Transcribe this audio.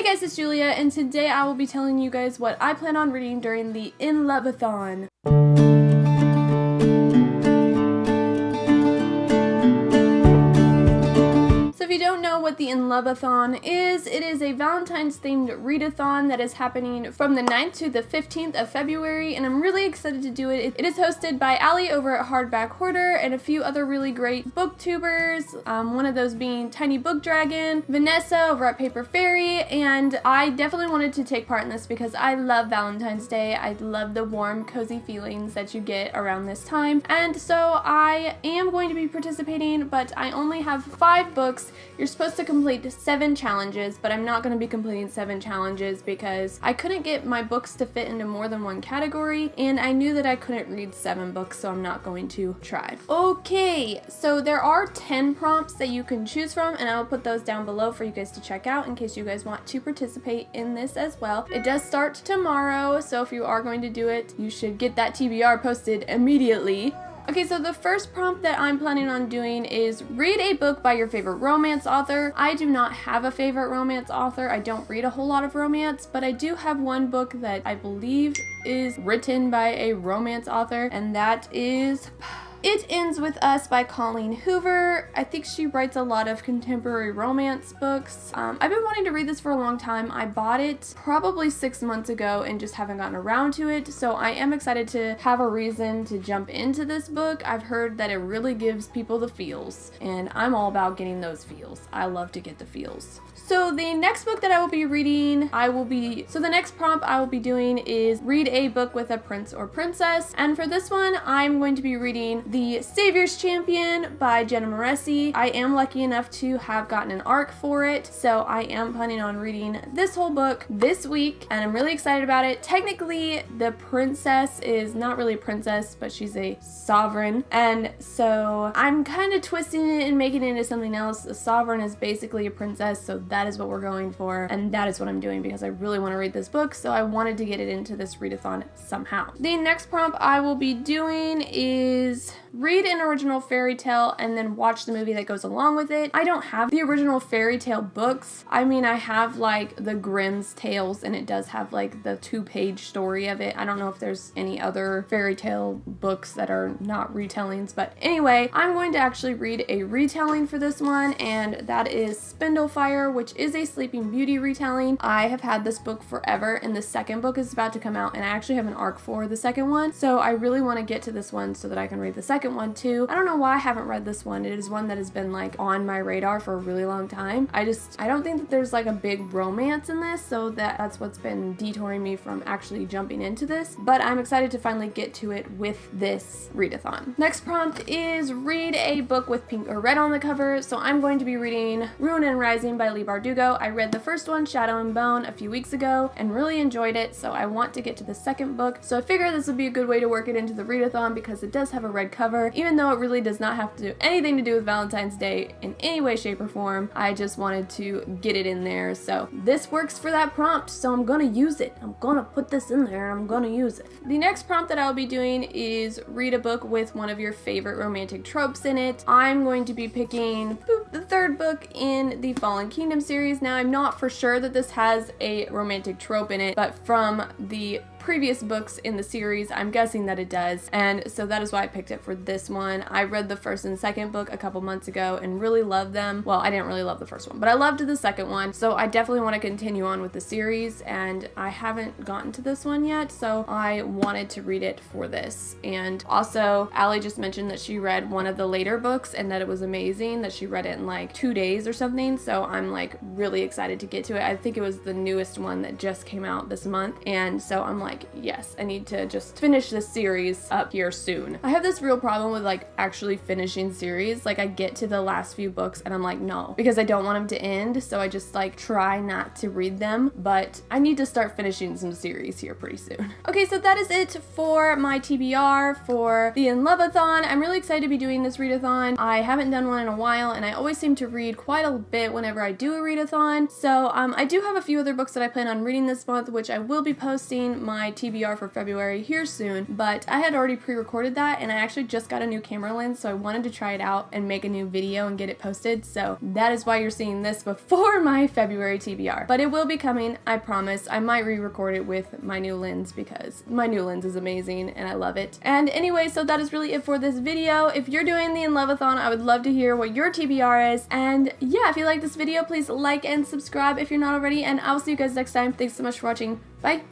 Hey guys, it's Julia, and today I will be telling you guys what I plan on reading during the Inloveathon. So if you don't know what the Inloveathon is, it is a Valentine's themed readathon that is happening from the 9th to the 15th of February, and I'm really excited to do it. It is hosted by Allie over at HardbackHoarder and a few other really great booktubers, one of those being Tiny Book Dragon, Vanessa over at Paper Faerie, and I definitely wanted to take part in this because I love Valentine's Day. I love the warm, cozy feelings that you get around this time, and so I am going to be participating, but I only have 5 books. You're supposed to complete 7 challenges, but I'm not going to be completing 7 challenges because I couldn't get my books to fit into more than one category, and I knew that I couldn't read 7 books, so I'm not going to try. Okay, so there are 10 prompts that you can choose from, and I will put those down below for you guys to check out in case you guys want to participate in this as well. It does start tomorrow, so if you are going to do it, you should get that TBR posted immediately. Okay, so the first prompt that I'm planning on doing is read a book by your favorite romance author. I do not have a favorite romance author. I don't read a whole lot of romance, but I do have one book that I believe is written by a romance author, and that is It Ends With Us by Colleen Hoover. I think she writes a lot of contemporary romance books. I've been wanting to read this for a long time. I bought it probably 6 months ago and just haven't gotten around to it, so I am excited to have a reason to jump into this book. I've heard that it really gives people the feels, and I'm all about getting those feels. I love to get the feels. So the next book that I will be reading, the next prompt I will be doing is read a book with a prince or princess. And for this one, I'm going to be reading The Savior's Champion by Jenna Moreci. I am lucky enough to have gotten an arc for it, so I am planning on reading this whole book this week, and I'm really excited about it. Technically, the princess is not really a princess, but she's a sovereign, and so I'm kind of twisting it and making it into something else. The sovereign is basically a princess, so that is what we're going for, and that is what I'm doing because I really want to read this book, so I wanted to get it into this readathon somehow. The next prompt I will be doing is read an original fairy tale and then watch the movie that goes along with it. I don't have the original fairy tale books. I mean, I have like the Grimm's Tales, and it does have like the 2-page story of it. I don't know if there's any other fairy tale books that are not retellings, but anyway, I'm going to actually read a retelling for this one, and that is Spindlefire, which is a Sleeping Beauty retelling. I have had this book forever, and the second book is about to come out, and I actually have an arc for the second one, so I really want to get to this one so that I can read the second one too. I don't know why I haven't read this one. It is one that has been like on my radar for a really long time. I don't think that there's like a big romance in this, so that's what's been detouring me from actually jumping into this, but I'm excited to finally get to it with this readathon. Next prompt is read a book with pink or red on the cover, so I'm going to be reading Ruinin Rising by Leigh Bardugo. I read the first one, Shadow and Bone, a few weeks ago and really enjoyed it, so I want to get to the second book, so I figure this would be a good way to work it into the readathon because it does have a red cover, even though it really does not have to do anything to do with Valentine's Day in any way, shape, or form. I just wanted to get it in there, so this works for that prompt, so I'm gonna use it. I'm gonna put this in there and I'm gonna use it. The next prompt that I'll be doing is read a book with one of your favorite romantic tropes in it. I'm going to be picking the third book in the Fallen Kingdom series. Now, I'm not for sure that this has a romantic trope in it, but from the previous books in the series, I'm guessing that it does, and so that is why I picked it for this one. I read the first and second book a couple months ago and really loved them. Well, I didn't really love the first one, but I loved the second one, so I definitely want to continue on with the series, and I haven't gotten to this one yet, so I wanted to read it for this. And also, Allie just mentioned that she read one of the later books and that it was amazing, that she read it in like 2 days or something, so I'm like really excited to get to it. I think it was the newest one that just came out this month, and so I'm like, yes, I need to just finish this series up here soon. I have this real problem with like actually finishing series. Like I get to the last few books and I'm like, no, because I don't want them to end, so I just like try not to read them, but I need to start finishing some series here pretty soon. Okay, so that is it for my TBR for the Inloveathon. I'm really excited to be doing this readathon. I haven't done one in a while, and I always seem to read quite a bit whenever I do a readathon, so I do have a few other books that I plan on reading this month, which I will be posting my my TBR for February here soon, but I had already pre-recorded that and I actually just got a new camera lens, so I wanted to try it out and make a new video and get it posted, so that is why you're seeing this before my February TBR. But it will be coming, I promise. I might re-record it with my new lens because my new lens is amazing and I love it. And anyway, so that is really it for this video. If you're doing the Inloveathon, I would love to hear what your TBR is. And yeah, if you like this video, please like and subscribe if you're not already, and I will see you guys next time. Thanks so much for watching. Bye!